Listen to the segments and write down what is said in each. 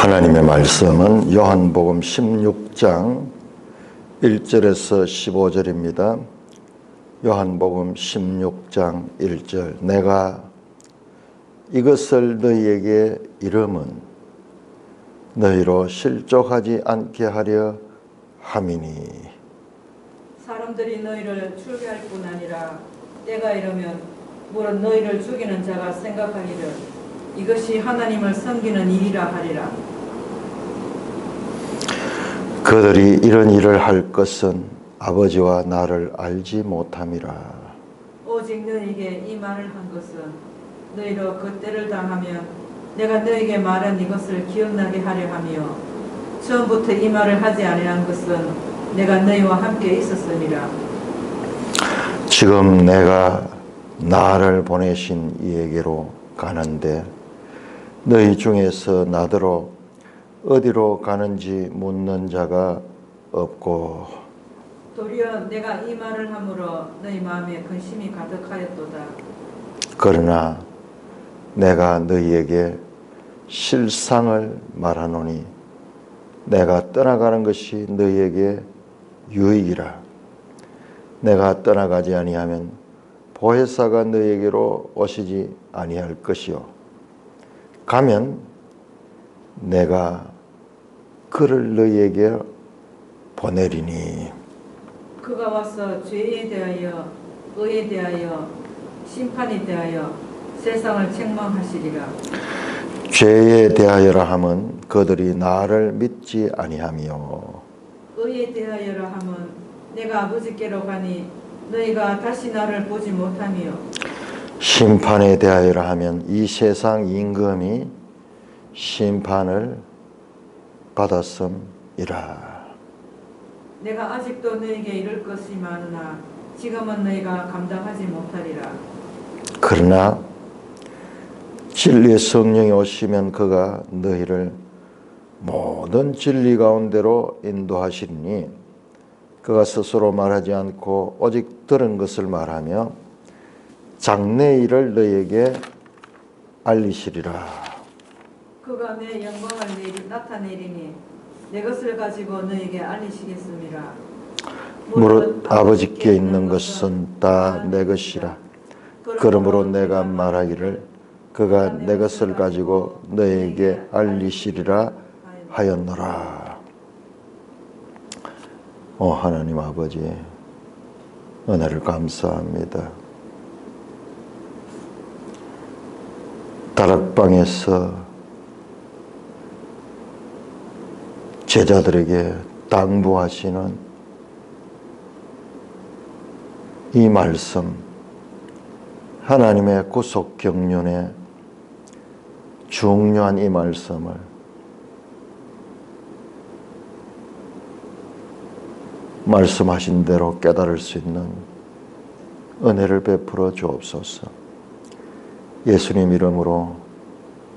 하나님의 말씀은 요한복음 16장 1절에서 15절입니다. 요한복음 16장 1절 내가 이것을 너희에게 이름은 너희로 실족하지 않게 하려 함이니 사람들이 너희를 죽게 할 뿐 아니라 때가 이르면 물론 너희를 죽이는 자가 생각하기를 이것이 하나님을 섬기는 일이라 하리라. 그들이 이런 일을 할 것은 아버지와 나를 알지 못함이라. 오직 너희에게 이 말을 한 것은 너희로 그 때를 당하면 내가 너희에게 말한 이것을 기억나게 하려 하며 처음부터 이 말을 하지 아니한 것은 내가 너희와 함께 있었음이라. 지금 내가 나를 보내신 이에게로 가는데 너희 중에서 나더러 어디로 가는지 묻는 자가 없고 도리어 내가 이 말을 함으로 너희 마음에 근심이 가득하였도다. 그러나 내가 너희에게 실상을 말하노니 내가 떠나가는 것이 너희에게 유익이라. 내가 떠나가지 아니하면 보혜사가 너희에게로 오시지 아니할 것이요 가면 내가 그를 너희에게 보내리니 그가 와서 죄에 대하여 의에 대하여 심판에 대하여 세상을 책망하시리라. 죄에 대하여라 함은 그들이 나를 믿지 아니하며 의에 대하여라 함은 내가 아버지께로 가니 너희가 다시 나를 보지 못하며 심판에 대하여라 하면 이 세상 임금이 심판을 받았음이라. 내가 아직도 너희에게 이를 것이 많으나 지금은 너희가 감당하지 못하리라. 그러나 진리의 성령이 오시면 그가 너희를 모든 진리 가운데로 인도하시리니 그가 스스로 말하지 않고 오직 들은 것을 말하며 장래 일을 너희에게 알리시리라. 그가 내 영광을 나타내리니 내 것을 가지고 너희에게 알리시겠음이라. 무릇 아버지께 있는 것은 다 내 것이라. 그러므로 내가 말하기를 그가 내 것을 가지고 너희에게 알리시리라 하였노라. 하나님 아버지, 은혜를 감사합니다. 다락방에서 제자들에게 당부하시는 이 말씀, 하나님의 구속 경륜의 중요한 이 말씀을 말씀하신 대로 깨달을 수 있는 은혜를 베풀어 주옵소서. 예수님 이름으로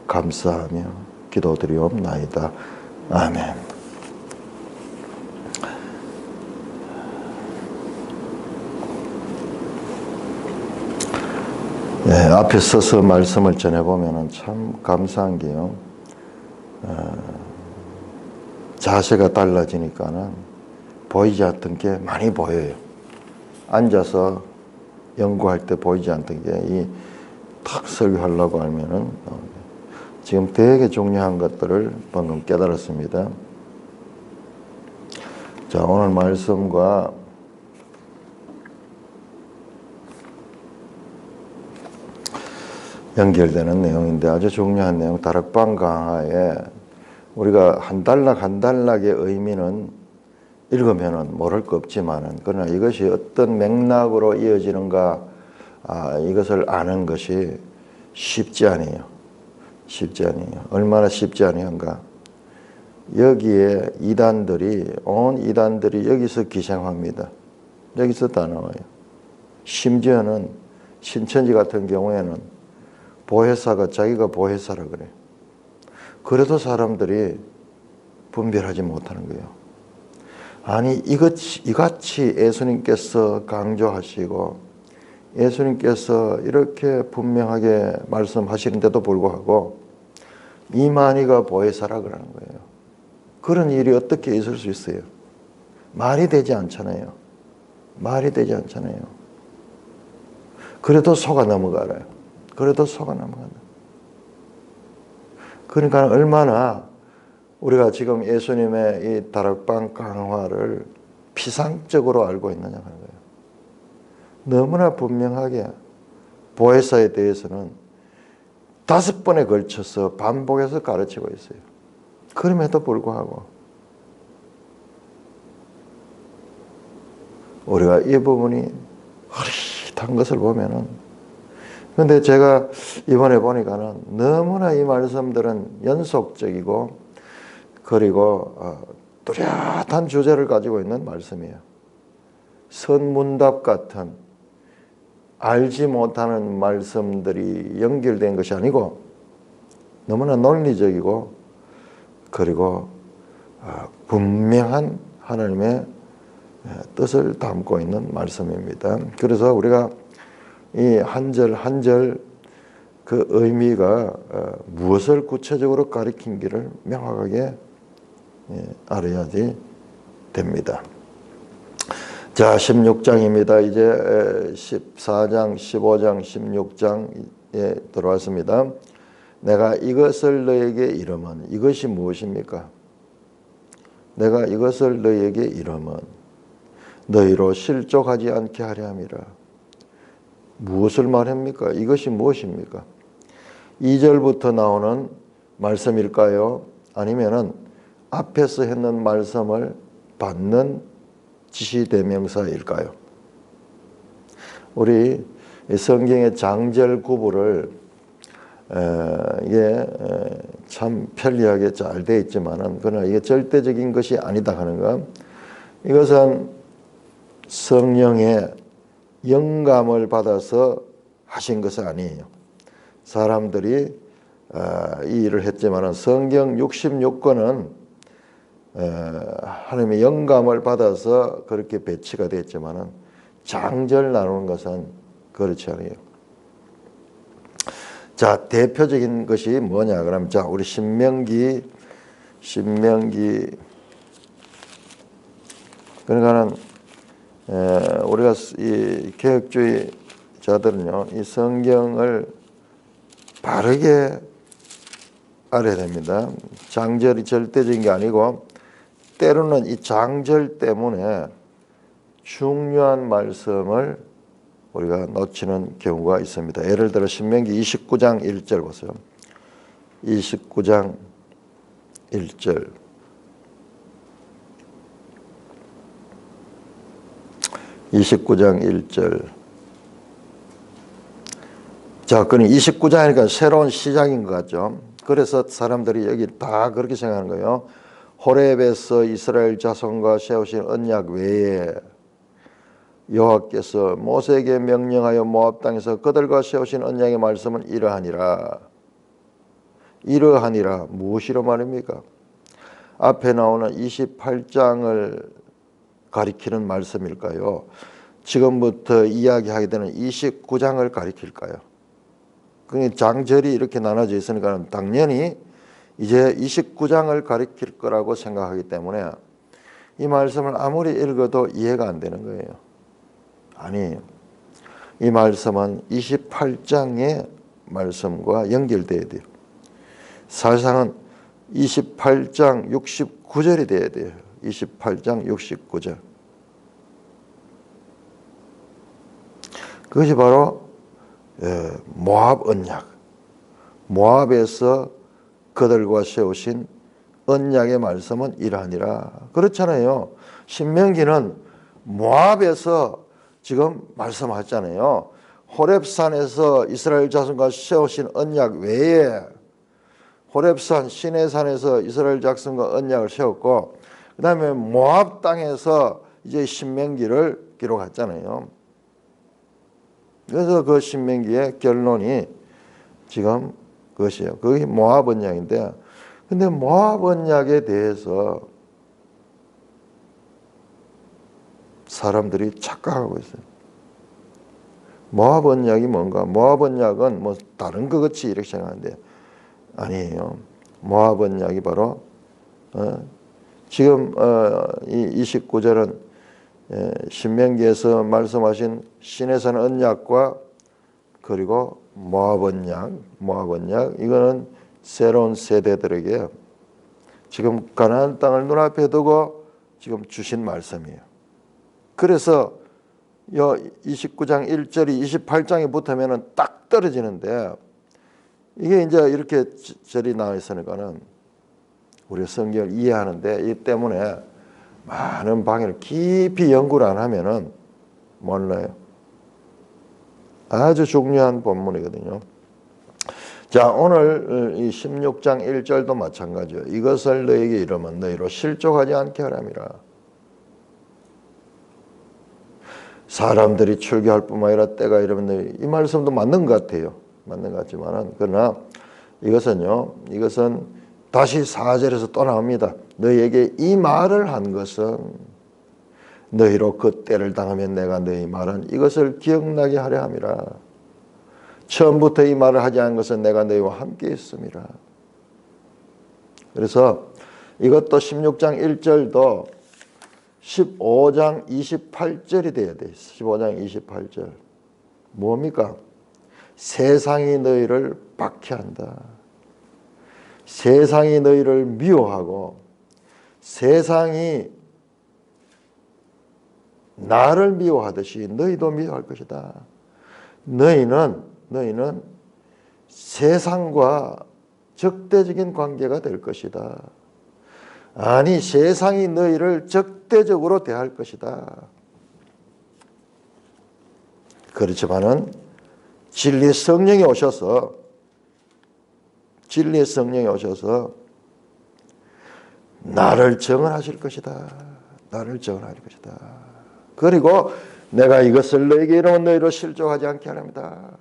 감사하며 기도드리옵나이다. 아멘. 네, 앞에 서서 말씀을 전해보면 참 감사한 게요. 자세가 달라지니까는 보이지 않던 게 많이 보여요. 앉아서 연구할 때 보이지 않던 게 탁 설교하려고 하면은 지금 되게 중요한 것들을 방금 깨달았습니다. 자, 오늘 말씀과 연결되는 내용인데 아주 중요한 내용, 다락방 강화에 우리가 한 단락의 의미는 읽으면은 모를 거 없지만은 그러나 이것이 어떤 맥락으로 이어지는가 이것을 아는 것이 쉽지 않아요. 쉽지 않아요. 얼마나 쉽지 않은가. 여기에 온 이단들이 여기서 기생합니다. 여기서 다 나와요. 심지어는 신천지 같은 경우에는 보혜사가 자기가 보혜사라 그래요. 그래도 사람들이 분별하지 못하는 거예요. 아니 이같이 예수님께서 강조하시고 예수님께서 이렇게 분명하게 말씀하시는데도 불구하고 이만희가 보혜사라 그러는 거예요. 그런 일이 어떻게 있을 수 있어요? 말이 되지 않잖아요. 말이 되지 않잖아요. 그래도 속아 넘어가요. 그래도 속아 넘어간다. 그러니까 얼마나 우리가 지금 예수님의 이 다락방 강화를 피상적으로 알고 있느냐 하는 거예요. 너무나 분명하게 보혜사에 대해서는 5번에 걸쳐서 반복해서 가르치고 있어요. 그럼에도 불구하고 우리가 이 부분이 흐릿한 것을 보면은, 근데 제가 이번에 보니까는 너무나 이 말씀들은 연속적이고 그리고 뚜렷한 주제를 가지고 있는 말씀이에요. 선문답 같은 알지 못하는 말씀들이 연결된 것이 아니고 너무나 논리적이고 그리고 분명한 하나님의 뜻을 담고 있는 말씀입니다. 그래서 우리가 이 한 절 한 절 그 의미가 무엇을 구체적으로 가리킨지를 명확하게 알아야지 됩니다. 자, 16장입니다. 이제 14장, 15장, 16장에 들어왔습니다. 내가 이것을 너에게 이름은, 이것이 무엇입니까? 내가 이것을 너에게 이름은 너희로 실족하지 않게 하려 함이라. 무엇을 말합니까? 이것이 무엇입니까? 2절부터 나오는 말씀일까요? 아니면은 앞에서 했는 말씀을 받는 지시대명사일까요? 우리 성경의 장절 구분을 이게 참 편리하게 잘 되어 있지만은 그러나 이게 절대적인 것이 아니다 하는 것. 이것은 성령의 영감을 받아서 하신 것은 아니에요. 사람들이 이 일을 했지만은 성경 66권은 하나님의 영감을 받아서 그렇게 배치가 됐지만은 장절 나누는 것은 그렇지 않아요. 자, 대표적인 것이 뭐냐 그러면 자, 우리 신명기 그러니까는 우리가 이 개혁주의자들은요, 이 성경을 바르게 알아야 됩니다. 장절이 절대적인 게 아니고 때로는 이 장절 때문에 중요한 말씀을 우리가 놓치는 경우가 있습니다. 예를 들어 신명기 29장 1절 보세요. 29장 1절. 자, 그럼 29장이니까 새로운 시작인 것 같죠. 그래서 사람들이 여기 다 그렇게 생각하는 거예요. 호렙에서 이스라엘 자손과 세우신 언약 외에 여호와께서 모세에게 명령하여 모압 땅에서 그들과 세우신 언약의 말씀은 이러하니라. 이러하니라. 무엇이로 말입니까? 앞에 나오는 28장을 가리키는 말씀일까요? 지금부터 이야기하게 되는 29장을 가리킬까요? 그러니까 장절이 이렇게 나눠져 있으니까 당연히 이제 29장을 가리킬 거라고 생각하기 때문에 이 말씀을 아무리 읽어도 이해가 안 되는 거예요. 아니에요. 이 말씀은 28장의 말씀과 연결돼야 돼요. 사실상은 28장 69절이 돼야 돼요. 28장 69절. 그것이 바로 모압 언약. 모압에서 그들과 세우신 언약의 말씀은 이러하니라. 그렇잖아요. 신명기는 모압에서 지금 말씀하잖아요. 호렙산에서 이스라엘 자손과 세우신 언약 외에 호렙산 시내산에서 이스라엘 자손과 언약을 세웠고 그 다음에 모압 땅에서 이제 신명기를 기록했잖아요. 그래서 그 신명기의 결론이 지금 그것이에요. 그게 모압 언약인데, 근데 모압 언약에 대해서 사람들이 착각하고 있어요. 모압 언약이 뭔가? 모압 언약은 뭐 다른 것 같이 이렇게 생각하는데 아니에요. 모압 언약이 바로 지금 이 29절은 신명기에서 말씀하신 시내산 언약과 그리고 모압 언약 이거는 새로운 세대들에게 지금 가나안 땅을 눈앞에 두고 지금 주신 말씀이에요. 그래서 29장 1절이 28장에 붙으면 딱 떨어지는데 이게 이제 이렇게 절이 나와 있으니까는 우리 성경을 이해하는데 이 때문에 많은 방해를 깊이 연구를 안 하면은 몰라요. 아주 중요한 본문이거든요. 자, 오늘 이 16장 1절도 마찬가지예요. 이것을 너에게 이르면 너희로 실족하지 않게 하람이라. 사람들이 출교할 뿐만 아니라 때가 이르면 너희, 이 말씀도 맞는 것 같아요. 맞는 것 같지만은 그러나 이것은 다시 4절에서 또 나옵니다. 너희에게 이 말을 한 것은 너희로 그 때를 당하면 내가 너희 말한 이것을 기억나게 하려 함이라. 처음부터 이 말을 하지 않은 것은 내가 너희와 함께 있음이라. 그래서 이것도 16장 1절도 15장 28절이 돼야 돼. 15장 28절. 뭡니까? 세상이 너희를 박해한다. 세상이 너희를 미워하고 세상이 나를 미워하듯이 너희도 미워할 것이다. 너희는 세상과 적대적인 관계가 될 것이다. 아니, 세상이 너희를 적대적으로 대할 것이다. 그렇지만은 진리의 성령이 오셔서 나를 정언하실 것이다. 나를 정언할 것이다. 그리고 내가 이것을 너에게 이르면 너희로 실족하지 않게 하랍니다.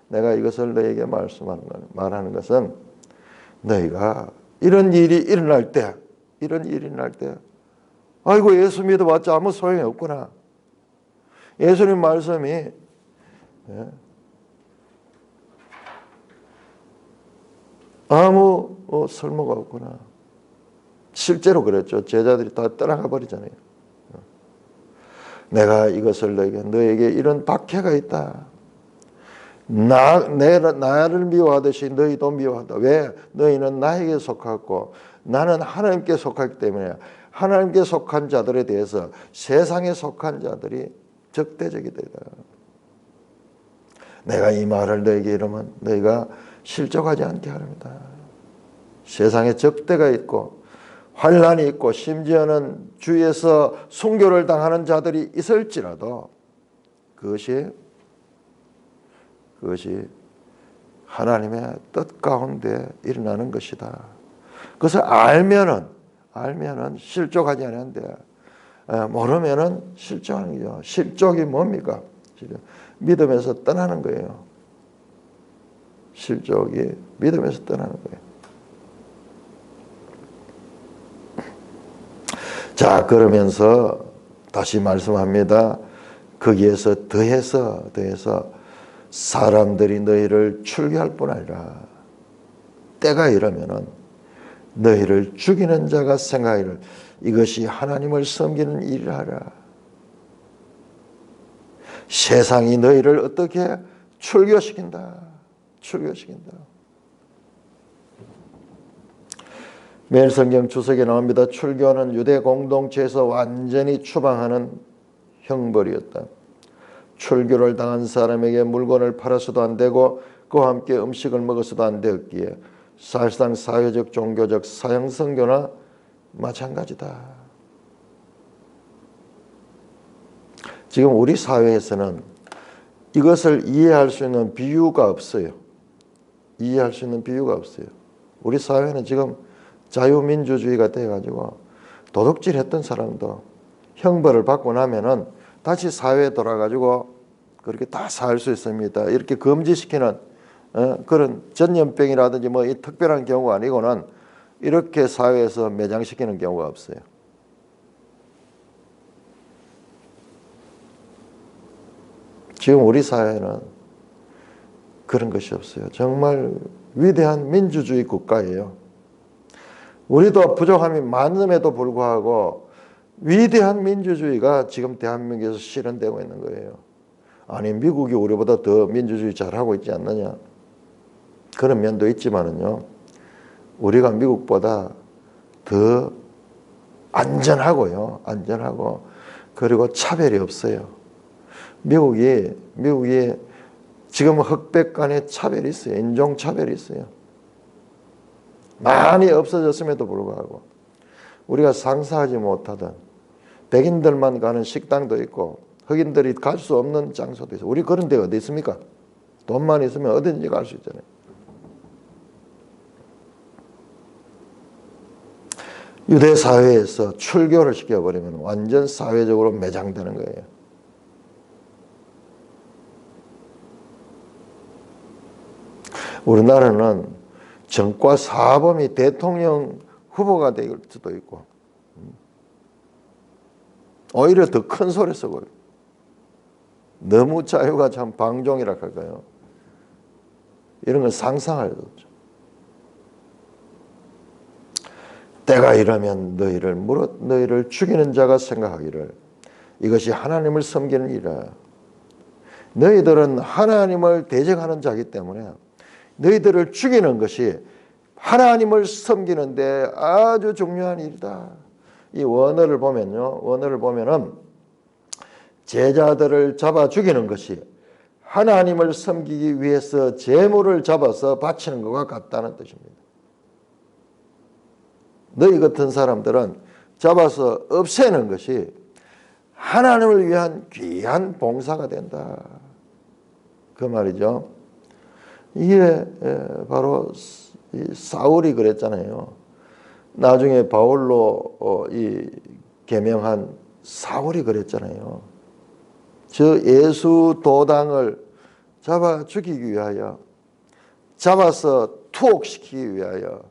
내가 이것을 너에게 말하는 것은 너희가 이런 일이 일어날 때 아이고 예수 믿어봤자 아무 소용이 없구나. 예수님 말씀이 아무 쓸모가 없구나. 실제로 그랬죠. 제자들이 다 떠나가 버리잖아요. 내가 이것을 너에게 이런 박해가 있다. 나를 미워하듯이 너희도 미워한다. 왜? 너희는 나에게 속하고 나는 하나님께 속하기 때문에 하나님께 속한 자들에 대해서 세상에 속한 자들이 적대적이다. 내가 이 말을 너에게 이르면 너희가 실족하지 않게 하랍니다. 세상에 적대가 있고 환난이 있고 심지어는 주위에서 순교를 당하는 자들이 있을지라도 그것이 하나님의 뜻 가운데 일어나는 것이다. 그것을 알면은 실족하지 않는데 모르면은 실족하는 거죠. 실족이 뭡니까? 믿음에서 떠나는 거예요. 실족이 믿음에서 떠나는 거예요. 자, 그러면서 다시 말씀합니다. 거기에서 더해서 사람들이 너희를 출교할 뿐 아니라 때가 이러면은 너희를 죽이는 자가 생각하기를 이것이 하나님을 섬기는 일이라 하라. 세상이 너희를 어떻게 출교시킨다. 매일 성경 주석에 나옵니다. 출교는 유대 공동체에서 완전히 추방하는 형벌이었다. 출교를 당한 사람에게 물건을 팔아서도 안 되고 그와 함께 음식을 먹어서도 안 되었기에 사실상 사회적 종교적 사형 선고나 마찬가지다. 지금 우리 사회에서는 이것을 이해할 수 있는 비유가 없어요. 우리 사회는 지금 자유민주주의가 돼가지고 도둑질했던 사람도 형벌을 받고 나면은 다시 사회에 돌아가지고 그렇게 다 살 수 있습니다. 이렇게 금지시키는 그런 전염병이라든지 뭐 이 특별한 경우가 아니고는 이렇게 사회에서 매장시키는 경우가 없어요. 지금 우리 사회는 그런 것이 없어요. 정말 위대한 민주주의 국가예요. 우리도 부족함이 많음에도 불구하고 위대한 민주주의가 지금 대한민국에서 실현되고 있는 거예요. 아니, 미국이 우리보다 더 민주주의 잘하고 있지 않느냐? 그런 면도 있지만은요, 우리가 미국보다 더 안전하고요. 안전하고, 그리고 차별이 없어요. 미국이 지금 흑백 간의 차별이 있어요. 인종 차별이 있어요. 많이 없어졌음에도 불구하고 우리가 상상하지 못하던 백인들만 가는 식당도 있고 흑인들이 갈 수 없는 장소도 있어요. 우리 그런 데가 어디 있습니까? 돈만 있으면 어디든지 갈 수 있잖아요. 유대 사회에서 출교를 시켜버리면 완전 사회적으로 매장되는 거예요. 우리나라는 정과 사범이 대통령 후보가 될 수도 있고 오히려 더 큰 소리 쓰고 너무 자유가 참 방종이라 할까요? 이런 건 상상할 수 없죠. 때가 이러면 너희를 죽이는 자가 생각하기를 이것이 하나님을 섬기는 일이라. 너희들은 하나님을 대적하는 자이기 때문에 너희들을 죽이는 것이 하나님을 섬기는데 아주 중요한 일이다. 이 원어를 보면은 제자들을 잡아 죽이는 것이 하나님을 섬기기 위해서 제물을 잡아서 바치는 것과 같다는 뜻입니다. 너희 같은 사람들은 잡아서 없애는 것이 하나님을 위한 귀한 봉사가 된다. 그 말이죠. 이게 바로 사울이 그랬잖아요. 나중에 바울로 개명한 사울이 그랬잖아요. 저 예수 도당을 잡아 죽이기 위하여, 잡아서 투옥시키기 위하여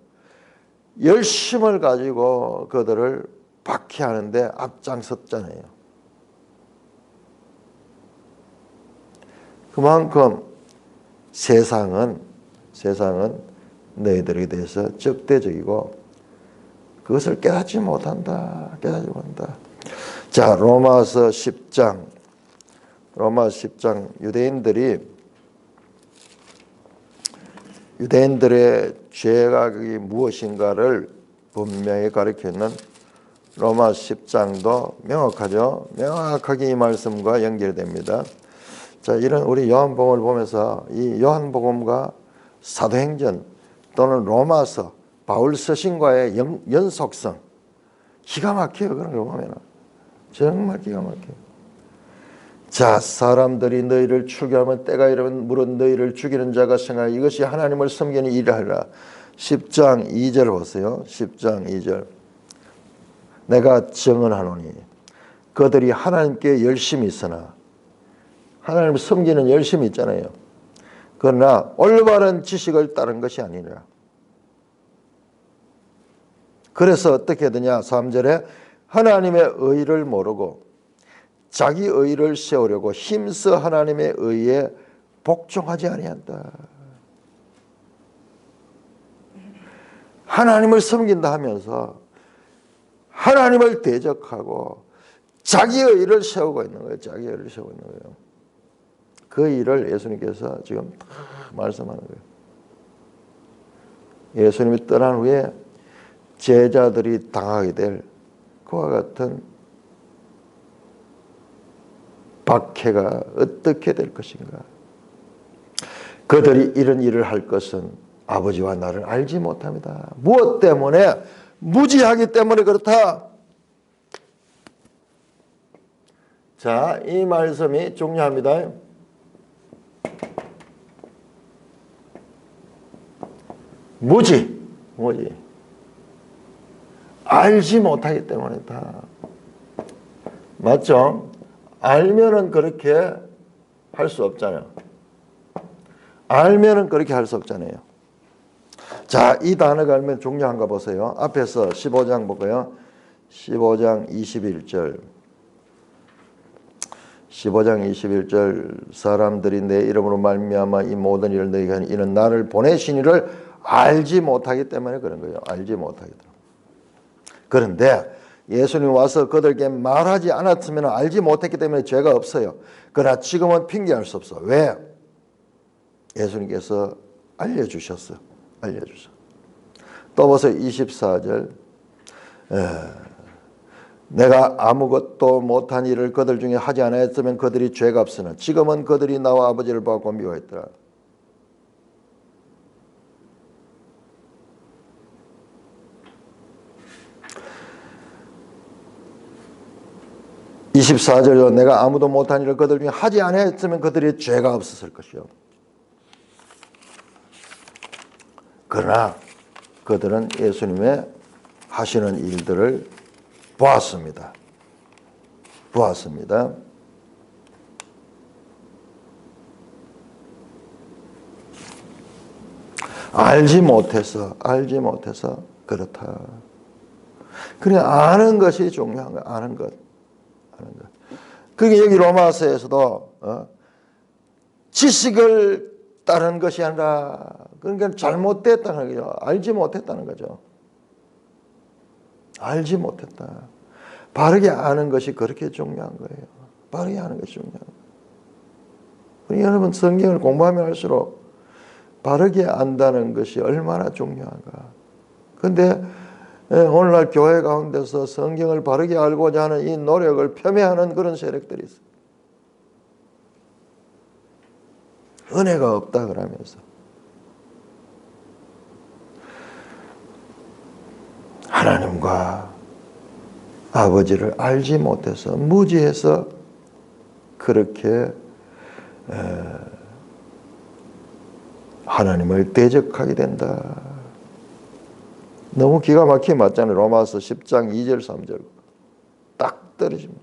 열심을 가지고 그들을 박해하는데 앞장섰잖아요. 그만큼 세상은 너희들에 대해서 적대적이고 그것을 깨닫지 못한다. 자, 로마서 10장 유대인들의 죄가 무엇인가를 분명히 가르쳐 있는 로마 10장도 명확하게 이 말씀과 연결됩니다. 자, 이런 우리 요한복음을 보면서 이 요한복음과 사도행전 또는 로마서, 바울 서신과의 연속성 기가 막혀요. 그런 거 보면 정말 기가 막혀요. 자, 사람들이 너희를 출교하면 때가 이르면 물은 너희를 죽이는 자가 생각하여 이것이 하나님을 섬기는 일이라 하라. 10장 2절 보세요. 10장 2절. 내가 증언하노니 그들이 하나님께 열심히 있으나, 하나님을 섬기는 열심이 있잖아요. 그러나 올바른 지식을 따른 것이 아니라. 그래서 어떻게 되냐? 3절에 하나님의 의를 모르고 자기 의를 세우려고 힘써 하나님의 의에 복종하지 아니한다. 하나님을 섬긴다 하면서 하나님을 대적하고 자기 의를 세우고 있는 거예요. 자기 의를 세우고 있는 거예요. 그 일을 예수님께서 지금 다 말씀하는 거예요. 예수님이 떠난 후에 제자들이 당하게 될 그와 같은 박해가 어떻게 될 것인가. 그들이 이런 일을 할 것은 아버지와 나를 알지 못합니다. 무엇 때문에? 무지하기 때문에 그렇다. 자, 이 말씀이 중요합니다. 무지. 알지 못하기 때문이다. 맞죠? 알면은 그렇게 할 수 없잖아요. 알면은 그렇게 할 수 없잖아요. 자, 이 단어가 알면 중요한가 보세요. 앞에서 15장 볼까요? 15장 21절. 15장 21절 사람들이 내 이름으로 말미암아 이 모든 일을 너희에게 하니 이는 나를 보내신 이를 알지 못하기 때문에 그런 거예요. 알지 못하기 때문에. 그런데 예수님 와서 그들에게 말하지 않았으면 알지 못했기 때문에 죄가 없어요. 그러나 지금은 핑계할 수 없어. 왜? 예수님께서 알려주셨어. 알려주셨어. 또 보세요. 24절. 내가 아무것도 못한 일을 그들 중에 하지 않았으면 그들이 죄가 없으나 지금은 그들이 나와 아버지를 보고 미워했더라. (24절) 내가 아무도 못한 일을 그들 중에 하지 않았으면 그들이 죄가 없었을 것이요. 그러나 그들은 예수님의 하시는 일들을 보았습니다. 보았습니다. 알지 못해서 그렇다. 그래 아는 것이 중요한 거야. 아는 것. 그게 여기 로마서에서도 지식을 따른 것이 아니라 그러니까 잘못됐다는 거죠. 알지 못했다는 거죠. 알지 못했다. 바르게 아는 것이 그렇게 중요한 거예요. 바르게 아는 것이 중요한 거예요. 여러분 성경을 공부하면 할수록 바르게 안다는 것이 얼마나 중요한가. 그런데 오늘날 교회 가운데서 성경을 바르게 알고자 하는 이 노력을 폄훼하는 그런 세력들이 있어요. 은혜가 없다 그러면서. 하나님과 아버지를 알지 못해서 무지해서 그렇게 하나님을 대적하게 된다. 너무 기가 막히게 맞잖아요. 로마서 10장 2절 3절 딱 떨어집니다.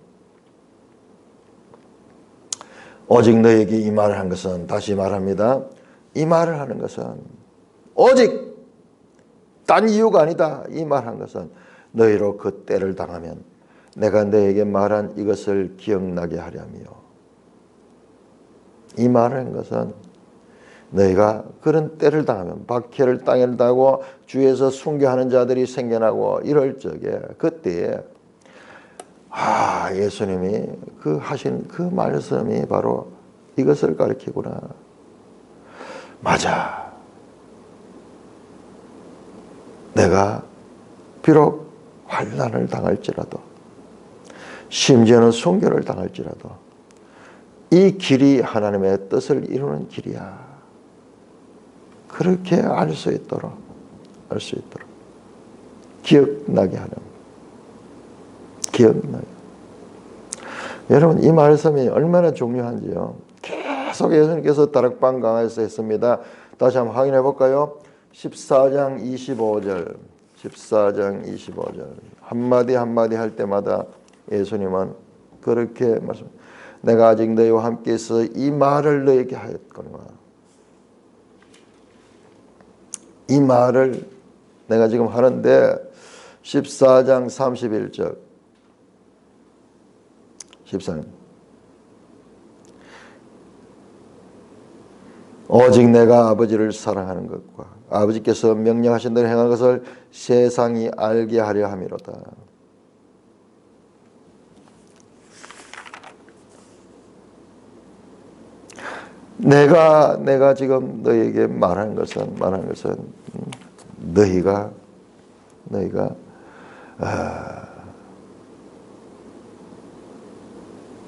오직 너에게 이 말을 한 것은 다시 말합니다. 이 말을 하는 것은 오직 딴 이유가 아니다. 이 말한 것은 너희로 그 때를 당하면 내가 너에게 말한 이것을 기억나게 하려며. 이 말을 한 것은 너희가 그런 때를 당하면 박해를 땅에 당하고 주위에서 순교하는 자들이 생겨나고 이럴 적에 그때에 예수님이 그 하신 그 말씀이 바로 이것을 가리키구나. 맞아. 내가 비록 환난을 당할지라도 심지어는 순교를 당할지라도 이 길이 하나님의 뜻을 이루는 길이야. 그렇게 알 수 있도록 기억나게 하는. 기억나게. 여러분 이 말씀이 얼마나 중요한지요. 계속 예수님께서 다락방 강화에서 했습니다. 다시 한번 확인해 볼까요? 14장 25절 14장 25절 한마디 한마디 할 때마다 예수님은 그렇게 말씀. 내가 아직 너희와 함께 있어 이 말을 너희에게 하였거니와. 이 말을 내가 지금 하는데 14장 31절 14장 오직 내가 아버지를 사랑하는 것과 아버지께서 명령하신 대로 행하는 것을 세상이 알게 하려 함이로다. 내가 지금 너희에게 말하는 것은 너희가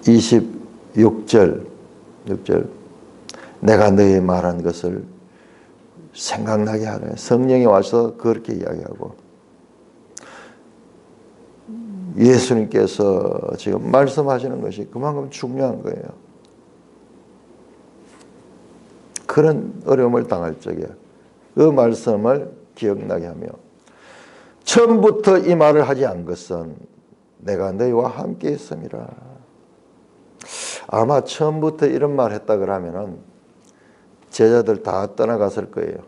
26절 내가 너희 말한 것을 생각나게 하네. 성령이 와서 그렇게 이야기하고 예수님께서 지금 말씀하시는 것이 그만큼 중요한 거예요. 그런 어려움을 당할 적에 그 말씀을 기억나게 하며 처음부터 이 말을 하지 않은 것은 내가 너희와 함께 있음이라. 아마 처음부터 이런 말 했다 그러면은 제자들 다 떠나갔을 거예요.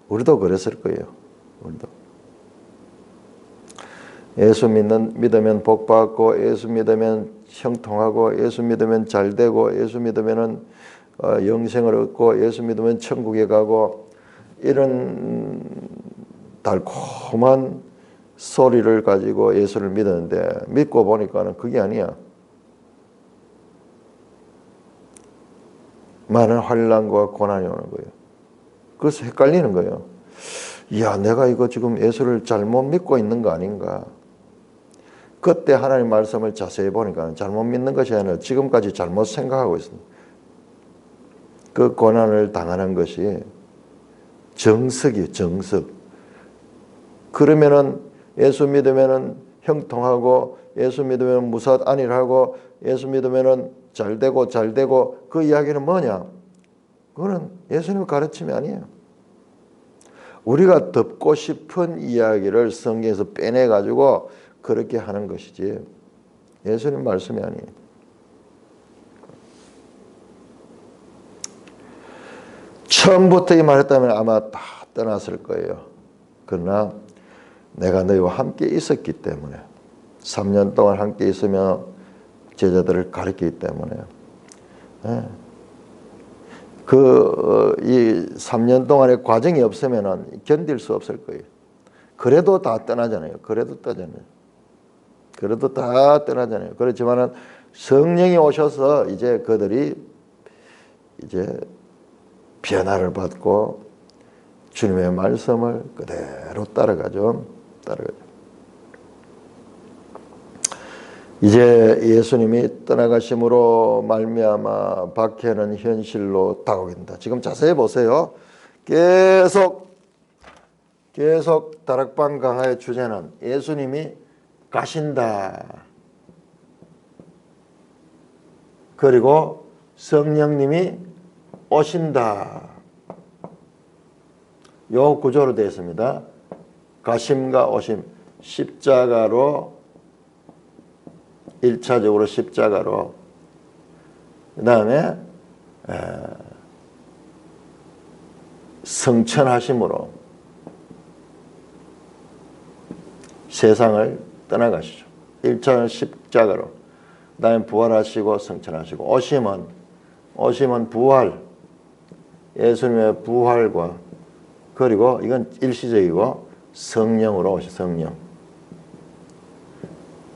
우리도 그랬을 거예요. 우리도. 예수 믿으면 복 받고, 예수 믿으면 형통하고, 예수 믿으면 잘 되고, 예수 믿으면 영생을 얻고, 예수 믿으면 천국에 가고, 이런 달콤한 소리를 가지고 예수를 믿었는데 믿고 보니까는 그게 아니야. 많은 환난과 고난이 오는 거예요. 그래서 헷갈리는 거예요. 이야, 내가 이거 지금 예수를 잘못 믿고 있는 거 아닌가? 그때 하나님 말씀을 자세히 보니까 잘못 믿는 것이 아니라 지금까지 잘못 생각하고 있습니다. 그 고난을 당하는 것이 정석이에요, 정석. 그러면은 예수 믿으면은 형통하고, 예수 믿으면 무삿 안일하고, 예수 믿으면은 잘 되고 그 이야기는 뭐냐? 그거는 예수님의 가르침이 아니에요. 우리가 듣고 싶은 이야기를 성경에서 빼내 가지고 그렇게 하는 것이지 예수님 말씀이 아니에요. 처음부터 이 말했다면 아마 다 떠났을 거예요. 그러나 내가 너희와 함께 있었기 때문에 3년 동안 함께 있으며 제자들을 가르치기 때문에 이 3년 동안의 과정이 없으면 견딜 수 없을 거예요. 그래도 다 떠나잖아요. 그래도 다 떠나잖아요. 그렇지만은 성령이 오셔서 이제 그들이 이제 변화를 받고 주님의 말씀을 그대로 따라가죠. 이제 예수님이 떠나가심으로 말미암아 박해는 현실로 다가온다. 지금 자세히 보세요. 계속 다락방 강화의 주제는 예수님이 가신다. 그리고 성령님이 오신다. 요 구조로 되어 있습니다. 가심과 오심, 십자가로 1차적으로 십자가로, 그 다음에 성천하심으로 세상을 떠나가시죠. 1차는 십자가로, 그 다음에 부활하시고 성천하시고, 오심은 부활, 예수님의 부활과, 그리고 이건 일시적이고 성령으로 오시, 성령.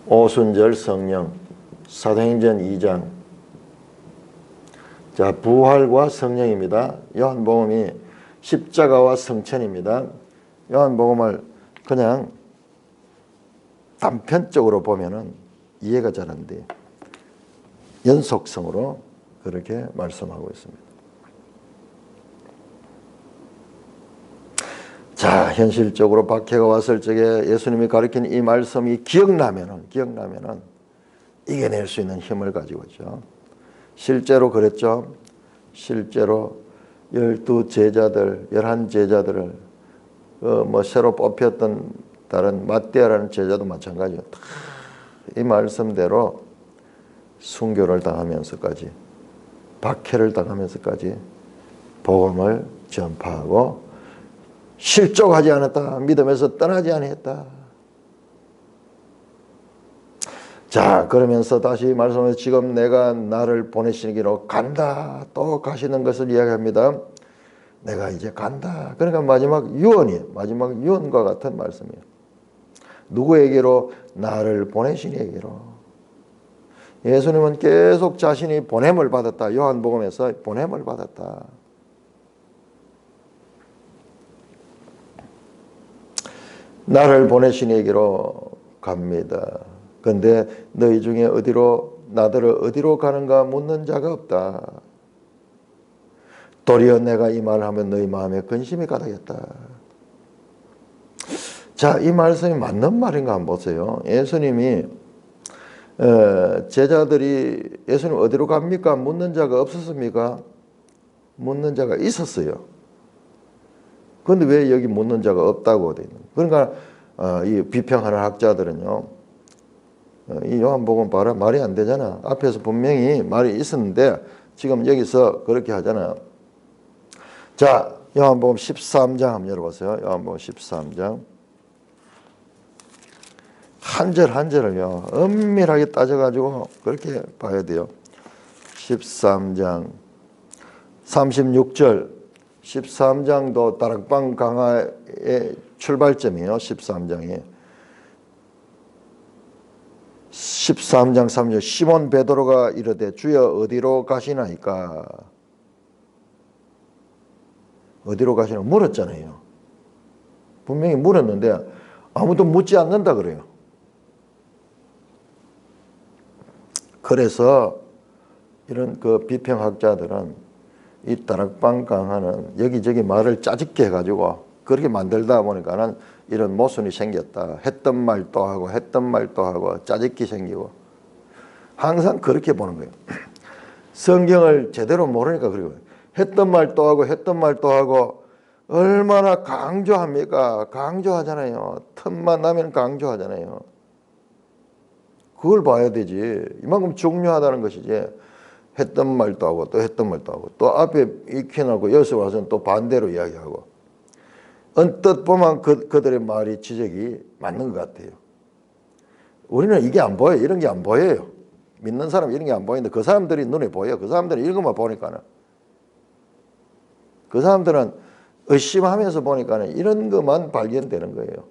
오순절 성령, 사도행전 2장. 자, 부활과 성령입니다. 요한복음이 십자가와 성천입니다. 요한복음을 그냥 단편적으로 보면은 이해가 잘 안 돼요. 연속성으로 그렇게 말씀하고 있습니다. 자, 현실적으로 박해가 왔을 적에 예수님이 가르친 이 말씀이 기억나면은 이겨낼 수 있는 힘을 가지고 있죠. 실제로 그랬죠. 실제로 11 제자들을 새로 뽑혔던 다른 마띠아라는 제자도 마찬가지예요. 이 말씀대로 순교를 당하면서까지, 박해를 당하면서까지 복음을 전파하고 실족하지 않았다. 믿음에서 떠나지 아니했다. 자, 그러면서 다시 말씀해서 지금 내가 나를 보내시는 길로 간다. 또 가시는 것을 이야기합니다. 내가 이제 간다. 그러니까 마지막 유언과 같은 말씀이에요. 누구에게로? 나를 보내신 에게로. 예수님은 계속 자신이 보냄을 받았다. 요한복음에서 보냄을 받았다. 나를 보내신 에게로 갑니다. 그런데 너희 중에 나더러 어디로 가는가 묻는 자가 없다. 도리어 내가 이 말을 하면 너희 마음에 근심이 가득했다. 자, 이 말씀이 맞는 말인가 한번 보세요. 예수님이 제자들이 예수님 어디로 갑니까? 묻는 자가 없었습니까? 묻는 자가 있었어요. 그런데 왜 여기 묻는 자가 없다고 되어 있는? 그러니까 이 비평하는 학자들은요, 이 요한복음 봐라, 말이 안 되잖아. 앞에서 분명히 말이 있었는데 지금 여기서 그렇게 하잖아요. 자, 요한복음 13장 한번 열어보세요. 요한복음 13장. 한 절 한 절을요 엄밀하게 따져가지고 그렇게 봐야 돼요. 13장 36절 13장도 다락방 강화의 출발점이에요. 13장이 13장 3절 시몬 베드로가 이르되 주여 어디로 가시나이까. 어디로 가시나 물었잖아요. 분명히 물었는데 아무도 묻지 않는다 그래요. 그래서 이런 그 비평학자들은 이 다락방 강화는 여기저기 말을 짜집게 해가지고 그렇게 만들다 보니까는 이런 모순이 생겼다. 했던 말 또 하고 했던 말 또 하고 짜집기 생기고 항상 그렇게 보는 거예요. 성경을 제대로 모르니까 그래요. 했던 말 또 하고 했던 말 또 하고 얼마나 강조합니까? 강조하잖아요. 틈만 나면 강조하잖아요. 그걸 봐야 되지. 이만큼 중요하다는 것이지. 했던 말도 하고 또 했던 말도 하고 또 앞에 익혀놓고 여기서 와서는 또 반대로 이야기하고 언뜻 보면 그들의 말이 지적이 맞는 것 같아요. 우리는 이게 안 보여요. 이런 게 안 보여요. 믿는 사람 이런 게 안 보이는데 그 사람들이 눈에 보여요. 그 사람들은 이런 것만 보니까는. 그 사람들은 의심하면서 보니까는 이런 것만 발견되는 거예요.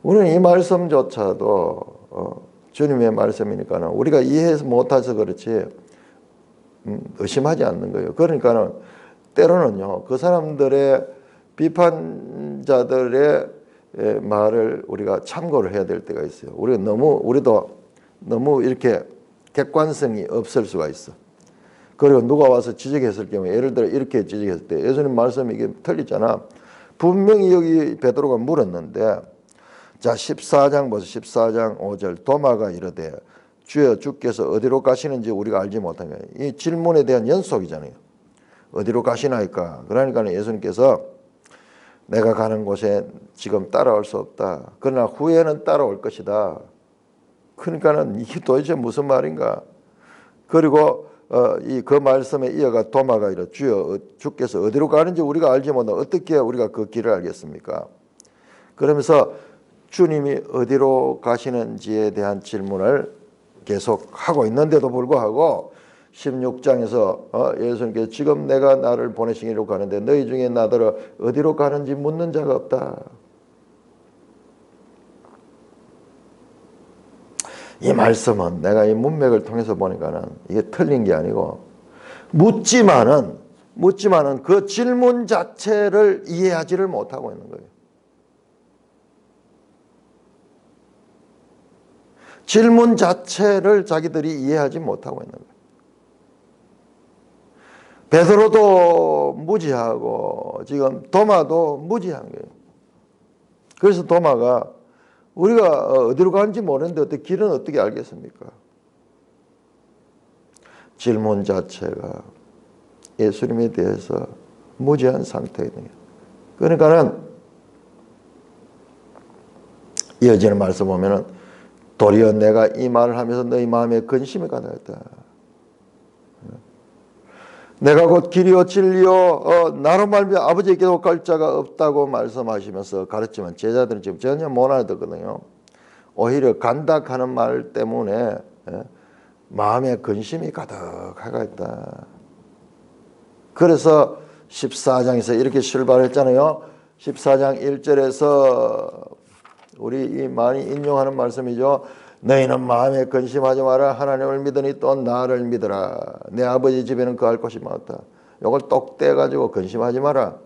우리는 이 말씀조차도 주님의 말씀이니까는 우리가 이해해서 못해서 그렇지 의심하지 않는 거예요. 그러니까는 때로는요 그 사람들의 비판자들의 말을 우리가 참고를 해야 될 때가 있어요. 우리도 너무 이렇게 객관성이 없을 수가 있어. 그리고 누가 와서 지적했을 경우에 예를 들어 이렇게 지적했을 때 예수님 말씀이 이게 틀리잖아. 분명히 여기 베드로가 물었는데 자 14장 보세요. 14장 5절 도마가 이르되 주여 주께서 어디로 가시는지 우리가 알지 못하냐. 이 질문에 대한 연속이잖아요. 어디로 가시나이까. 그러니까 예수님께서 내가 가는 곳에 지금 따라올 수 없다. 그러나 후에는 따라올 것이다. 그러니까는 이게 도대체 무슨 말인가. 그리고 그 말씀에 이어가 도마가 이르 주여 주께서 어디로 가는지 우리가 알지 못하나 어떻게 우리가 그 길을 알겠습니까. 그러면서 주님이 어디로 가시는지에 대한 질문을 계속 하고 있는데도 불구하고 16장에서 예수님께서 지금 내가 나를 보내시기로 가는데 너희 중에 나더러 어디로 가는지 묻는 자가 없다. 이 말씀은 내가 이 문맥을 통해서 보니까는 이게 틀린 게 아니고 묻지만은 그 질문 자체를 이해하지를 못하고 있는 거예요. 질문 자체를 자기들이 이해하지 못하고 있는 거예요. 베드로도 무지하고 지금 도마도 무지한 거예요. 그래서 도마가 우리가 어디로 가는지 모르는데 어떻게 길은 어떻게 알겠습니까? 질문 자체가 예수님에 대해서 무지한 상태거든요. 그러니까는 이어지는 말씀 보면은 도리어 내가 이 말을 하면서 너희 마음에 근심이 가득했다. 내가 곧 길이요 진리요 나로 말미암아 아버지께로 갈 자가 없다고 말씀하시면서 가르치면 제자들은 지금 전혀 못 알아듣거든요. 오히려 간다 하는 말 때문에 마음에 근심이 가득하가 있다. 그래서 14장에서 이렇게 출발했잖아요. 14장 1절에서 우리 이 많이 인용하는 말씀이죠. 너희는 마음에 근심하지 마라. 하나님을 믿으니 또 나를 믿으라. 내 아버지 집에는 거할 곳이 많다. 이걸 똑 떼가지고 근심하지 마라.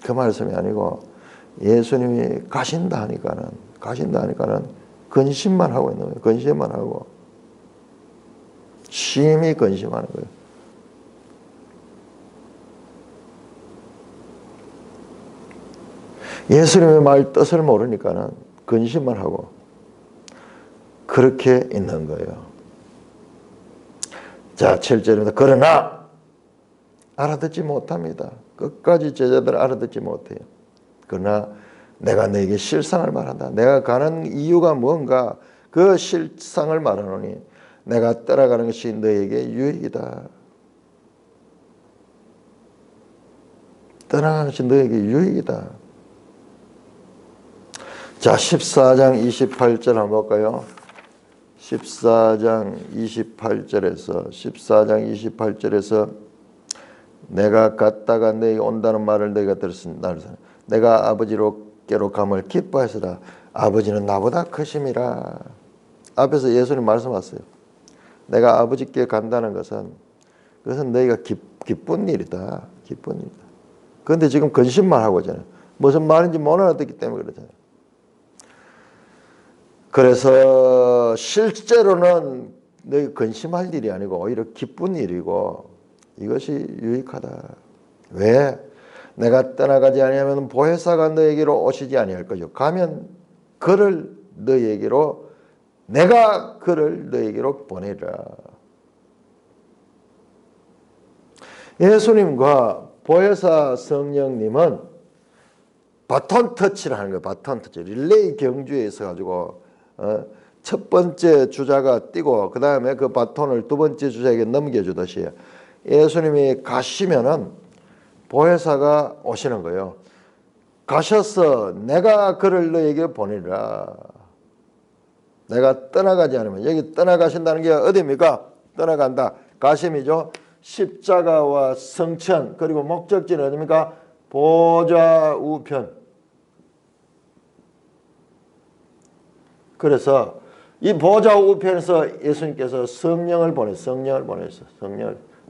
그 말씀이 아니고 예수님이 가신다 하니까는 근심만 하고 있는 거예요. 근심만 하고 심히 근심하는 거예요. 예수님의 말 뜻을 모르니까는 근심만 하고 그렇게 있는 거예요. 자, 7절입니다. 그러나 알아듣지 못합니다. 끝까지 제자들 알아듣지 못해요. 그러나 내가 너에게 실상을 말한다. 내가 가는 이유가 뭔가 그 실상을 말하노니 내가 따라가는 것이 너에게 유익이다. 떠나가는 것이 너에게 유익이다. 자, 14장 28절 한번 볼까요? 14장 28절에서 내가 갔다가 너에게 온다는 말을 너희가 들었으니 내가 아버지께로 감을 기뻐하시라. 아버지는 나보다 크심이라. 앞에서 예수님 말씀하셨어요. 내가 아버지께 간다는 것은 그것은 너희가 기쁜 일이다. 기쁜 일이다. 그런데 지금 근심만 하고 있잖아요. 무슨 말인지 못 알아듣기 때문에 그러잖아요. 그래서 실제로는 너희 근심할 일이 아니고 오히려 기쁜 일이고 이것이 유익하다. 왜? 내가 떠나가지 아니하면 보혜사가 너에게로 오시지 아니할 것이요. 가면 내가 그를 너에게로 보내리라. 예수님과 보혜사 성령님은 바톤 터치를 하는 거예요. 바톤 터치. 릴레이 경주에 있어가지고 첫 번째 주자가 뛰고 그 다음에 그 바톤을 두 번째 주자에게 넘겨주듯이 예수님이 가시면은 보혜사가 오시는 거예요. 가셔서 내가 그를 너에게 보내리라. 내가 떠나가지 않으면, 여기 떠나가신다는 게 어디입니까? 떠나간다. 가심이죠. 십자가와 성천, 그리고 목적지는 어디입니까? 보좌 우편. 그래서 이 보좌 우편에서 예수님께서 성령을 보냈어요.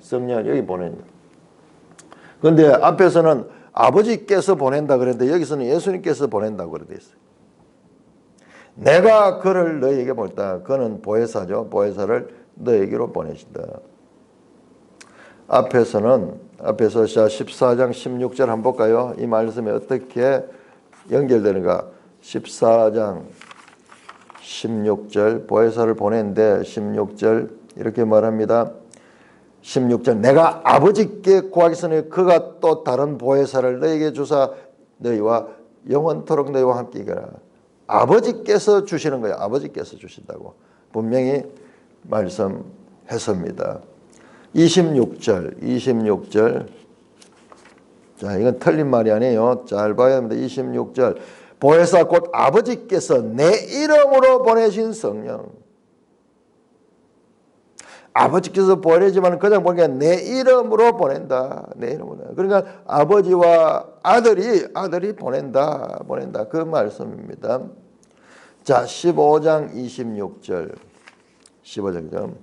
성령을 여기 보냅니다. 그런데 앞에서는 아버지께서 보낸다 그랬는데 여기서는 예수님께서 보낸다고 그래 있어요. 내가 그를 너희에게 보냈다. 그는 보혜사죠. 보혜사를 너희에게로 보내신다. 앞에서 14장 16절 한번 볼까요? 이 말씀이 어떻게 연결되는가? 14장 16절 보혜사를 보냈는데 16절 이렇게 말합니다. 16절 내가 아버지께 구하겠으니 그가 또 다른 보혜사를 너희에게 주사 너희와 영원토록 너희와 함께 있으리라. 아버지께서 주시는 거예요. 아버지께서 주신다고 분명히 말씀했습니다. 26절 자, 이건 틀린 말이 아니에요. 잘 봐야 합니다. 26절 보혜사 곧 아버지께서 내 이름으로 보내신 성령. 아버지께서 보내지만 그냥 보니까 내 이름으로 보낸다. 내 이름으로. 그러니까 아버지와 아들이 보낸다. 그 말씀입니다. 자, 15장 26절. 15장이죠.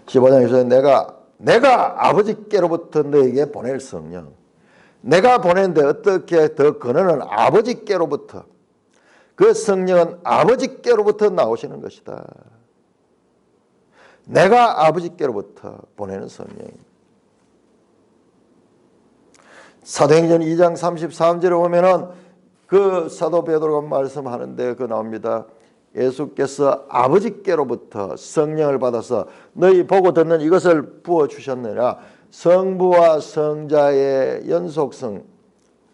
15장에서 내가 아버지께로부터 너에게 보낼 성령. 내가 보냈는데 어떻게 더 근원은 아버지께로부터. 그 성령은 아버지께로부터 나오시는 것이다. 내가 아버지께로부터 보내는 성령입니다. 사도행전 2장 33절에 보면은 그 사도 베드로가 말씀하는데 그 나옵니다. 예수께서 아버지께로부터 성령을 받아서 너희 보고 듣는 이것을 부어주셨느냐. 성부와 성자의 연속성,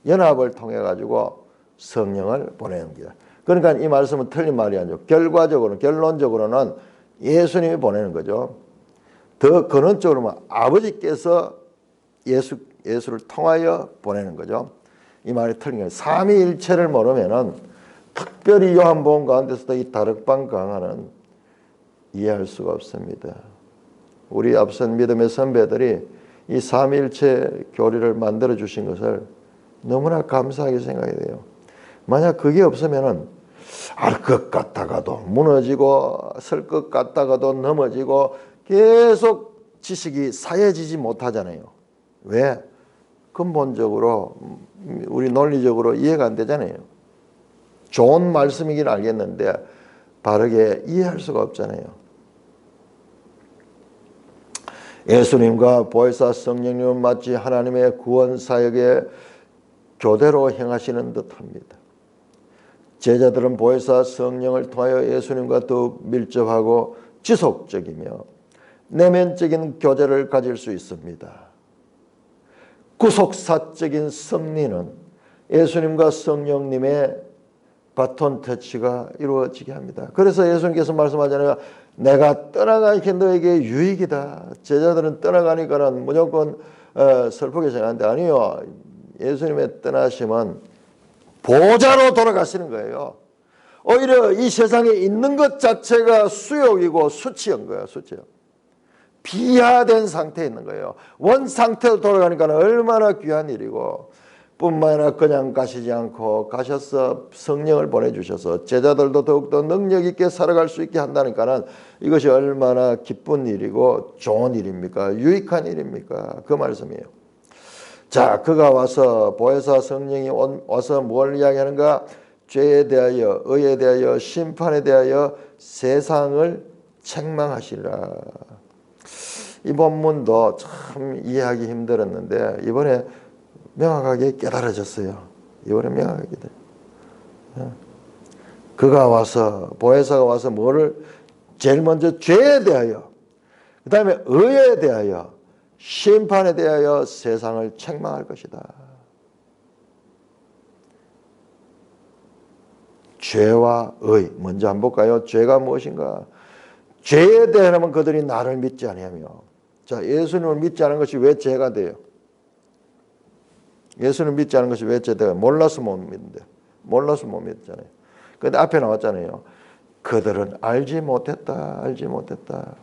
연합을 통해 가지고 성령을 보내는 겁니다. 그러니까 이 말씀은 틀린 말이 아니죠. 결론적으로는 예수님이 보내는 거죠. 더 근원적으로는 아버지께서 예수를 통하여 보내는 거죠. 이 말이 틀린 거예요. 삼위일체를 모르면은 특별히 요한복음 가운데서도 이 다락방 강화는 이해할 수가 없습니다. 우리 앞선 믿음의 선배들이 이 삼위일체 교리를 만들어 주신 것을 너무나 감사하게 생각이 돼요. 만약 그게 없으면은 알 것 같다가도 무너지고 설 것 같다가도 넘어지고 계속 지식이 사해지지 못하잖아요. 왜? 근본적으로 우리 논리적으로 이해가 안 되잖아요. 좋은 말씀이긴 알겠는데 바르게 이해할 수가 없잖아요. 예수님과 보혜사 성령님은 마치 하나님의 구원 사역의 교대로 행하시는 듯합니다. 제자들은 보혜사 성령을 통하여 예수님과 더욱 밀접하고 지속적이며 내면적인 교제를 가질 수 있습니다. 구속사적인 승리는 예수님과 성령님의 바톤 터치가 이루어지게 합니다. 그래서 예수님께서 말씀하잖아요. 내가 떠나가니까 너에게 유익이다. 제자들은 떠나가니까는 무조건 슬프게 생각하는데 아니요. 예수님의 떠나심은 보좌로 돌아가시는 거예요. 오히려 이 세상에 있는 것 자체가 수욕이고 수치인 거예요. 수치요. 비하된 상태에 있는 거예요. 원 상태로 돌아가니까 얼마나 귀한 일이고, 뿐만 아니라 그냥 가시지 않고 가셔서 성령을 보내주셔서 제자들도 더욱더 능력 있게 살아갈 수 있게 한다니까는 이것이 얼마나 기쁜 일이고 좋은 일입니까? 유익한 일입니까? 그 말씀이에요. 자, 그가 와서 보혜사 성령이 와서 뭘 이야기하는가? 죄에 대하여, 의에 대하여, 심판에 대하여 세상을 책망하시리라. 이 본문도 참 이해하기 힘들었는데 이번에 명확하게 깨달아졌어요. 이번에 명확하게. 그가 와서, 보혜사가 와서 뭐를 제일 먼저 죄에 대하여, 그 다음에 의에 대하여, 심판에 대하여 세상을 책망할 것이다. 죄와 의 먼저 한번 볼까요? 죄가 무엇인가? 죄에 대하면 그들이 나를 믿지 아니하며. 자, 예수님을 믿지 않은 것이 왜 죄가 돼요? 예수를 믿지 않은 것이 왜 죄가? 몰라서 못 믿는데. 몰라서 못 믿잖아요. 근데 앞에 나왔잖아요. 그들은 알지 못했다. 알지 못했다.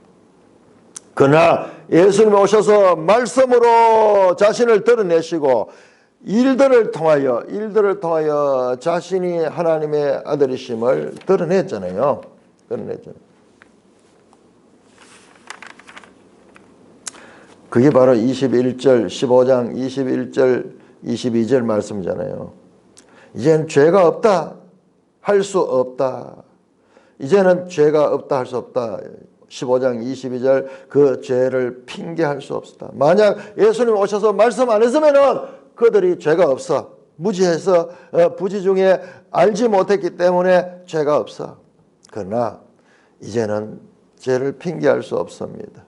그러나 예수님이 오셔서 말씀으로 자신을 드러내시고 일들을 통하여 자신이 하나님의 아들이심을 드러냈잖아요. 드러냈잖아요. 그게 바로 21절, 15장 21절, 22절 말씀이잖아요. 이제는 죄가 없다. 할 수 없다. 이제는 죄가 없다. 할 수 없다. 15장 22절 그 죄를 핑계할 수 없다. 만약 예수님 오셔서 말씀 안 했으면은 그들이 죄가 없어. 무지해서 부지 중에 알지 못했기 때문에 죄가 없어. 그러나 이제는 죄를 핑계할 수 없습니다.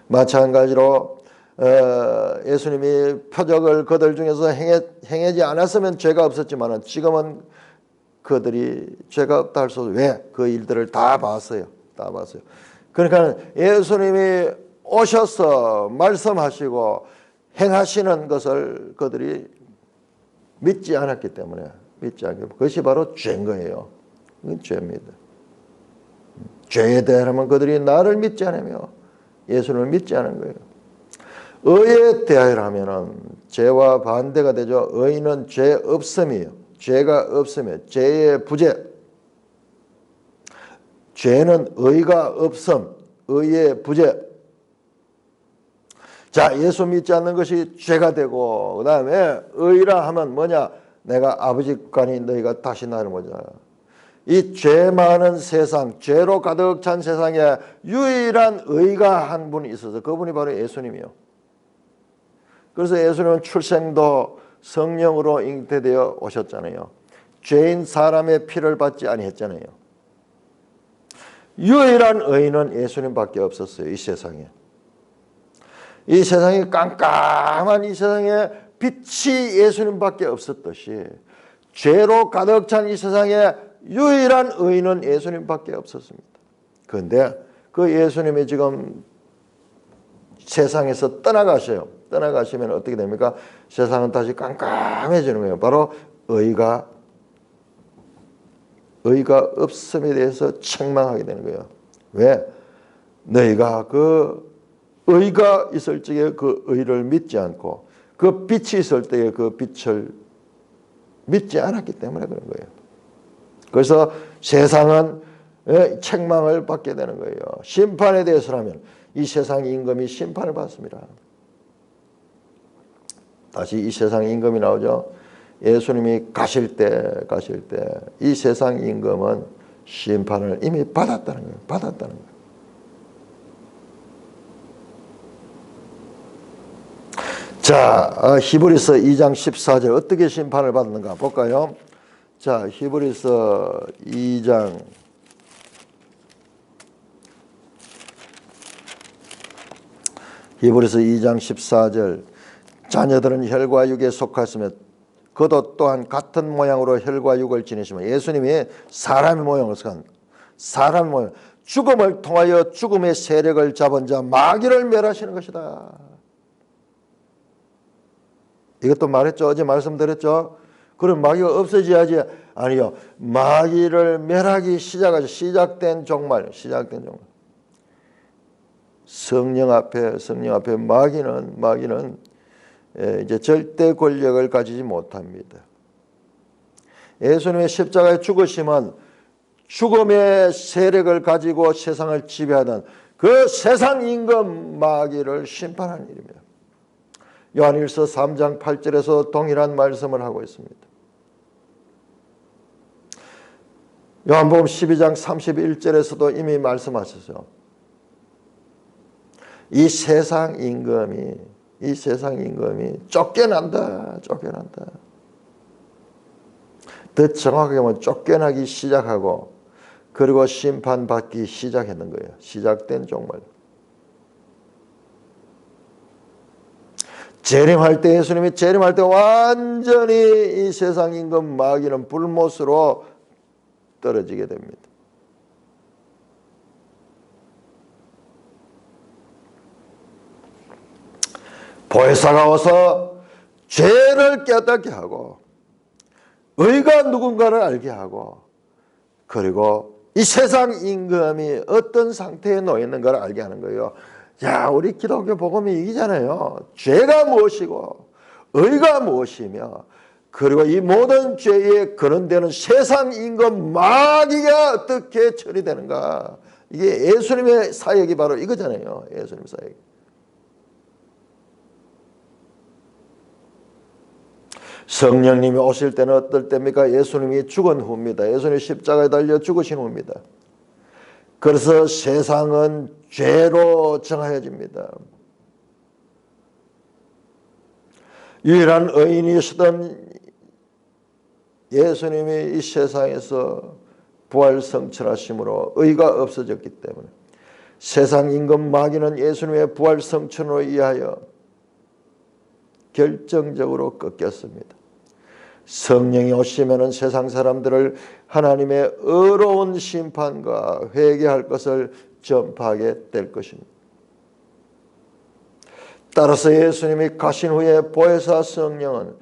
마찬가지로 예수님이 표적을 그들 중에서 행하지 않았으면 죄가 없었지만 지금은 그들이 죄가 없다 할 수 없어요. 왜? 그 일들을 다 봤어요. 다 봤어요. 그러니까 예수님이 오셔서 말씀하시고 행하시는 것을 그들이 믿지 않았기 때문에 그것이 바로 죄인 거예요. 그건 죄입니다. 죄에 대하면 그들이 나를 믿지 않으며 예수를 믿지 않은 거예요. 의에 대하여라면은 죄와 반대가 되죠. 의는 죄 없음이에요. 죄가 없음이에요. 죄의 부재. 죄는 의가 없음, 의의 부재. 자, 예수 믿지 않는 것이 죄가 되고, 그 다음에 의라 하면 뭐냐? 내가 아버지간이 너희가 다시 나를 보자. 이 죄 많은 세상, 죄로 가득 찬 세상에 유일한 의가 한 분이 있어서 그분이 바로 예수님이요. 그래서 예수님은 출생도 성령으로 잉태되어 오셨잖아요. 죄인 사람의 피를 받지 아니했잖아요. 유일한 의인은 예수님밖에 없었어요. 이 세상에. 이 세상이 깜깜한 이 세상에 빛이 예수님밖에 없었듯이 죄로 가득 찬 이 세상에 유일한 의인은 예수님밖에 없었습니다. 그런데 그 예수님이 지금 세상에서 떠나가셔요. 떠나가시면 어떻게 됩니까? 세상은 다시 깜깜해지는 거예요. 바로 의가 없음에 대해서 책망하게 되는 거예요. 왜? 너희가 그 의가 있을 적에 그 의를 믿지 않고 그 빛이 있을 때에 그 빛을 믿지 않았기 때문에 그런 거예요. 그래서 세상은 책망을 받게 되는 거예요. 심판에 대해서라면 이 세상 임금이 심판을 받습니다. 다시 이 세상 임금이 나오죠. 예수님이 가실 때 이 세상 임금은 심판을 이미 받았다는 거예요. 받았다는 거예요. 자, 히브리서 2장 14절 어떻게 심판을 받는가 볼까요? 자, 히브리서 2장 14절 자녀들은 혈과 육에 속하였으며 그도 또한 같은 모양으로 혈과 육을 지니시며 예수님이 사람의 모양을 한 사람의 모양 죽음을 통하여 죽음의 세력을 잡은 자 마귀를 멸하시는 것이다. 이것도 말했죠. 어제 말씀드렸죠. 그럼 마귀가 없어져야지. 아니요. 마귀를 멸하기 시작하죠. 시작된 종말. 성령 앞에 마귀는 이제 절대 권력을 가지지 못합니다. 예수님의 십자가의 죽으심은 죽음의 세력을 가지고 세상을 지배하던 그 세상 임금 마귀를 심판하는 일입니다. 요한일서 3장 8절에서 동일한 말씀을 하고 있습니다. 요한복음 12장 31절에서도 이미 말씀하셨죠. 이 세상 임금이 쫓겨난다. 더 정확하게 하면 쫓겨나기 시작하고 그리고 심판받기 시작했는 거예요. 시작된 종말. 예수님이 재림할 때 완전히 이 세상 임금 마귀는 불못으로 떨어지게 됩니다. 보혜사가 와서 죄를 깨닫게 하고 의가 누군가를 알게 하고 그리고 이 세상 임금이 어떤 상태에 놓여 있는가를 알게 하는 거예요. 자, 우리 기독교 복음이 이기잖아요. 죄가 무엇이고 의가 무엇이며 그리고 이 모든 죄에 근원되는 세상 임금 마귀가 어떻게 처리되는가. 이게 예수님의 사역이 바로 이거잖아요. 예수님 사역. 성령님이 오실 때는 어떨 때입니까? 예수님이 죽은 후입니다. 예수님이 십자가에 달려 죽으신 후입니다. 그래서 세상은 죄로 정하여집니다. 유일한 의인이시던 예수님이 이 세상에서 부활성천하심으로 의가 없어졌기 때문에 세상 임금 마귀는 예수님의 부활성천으로 인하여 결정적으로 꺾였습니다. 성령이 오시면은 세상 사람들을 하나님의 의로운 심판과 회개할 것을 전파하게 될 것입니다. 따라서 예수님이 가신 후에 보혜사 성령이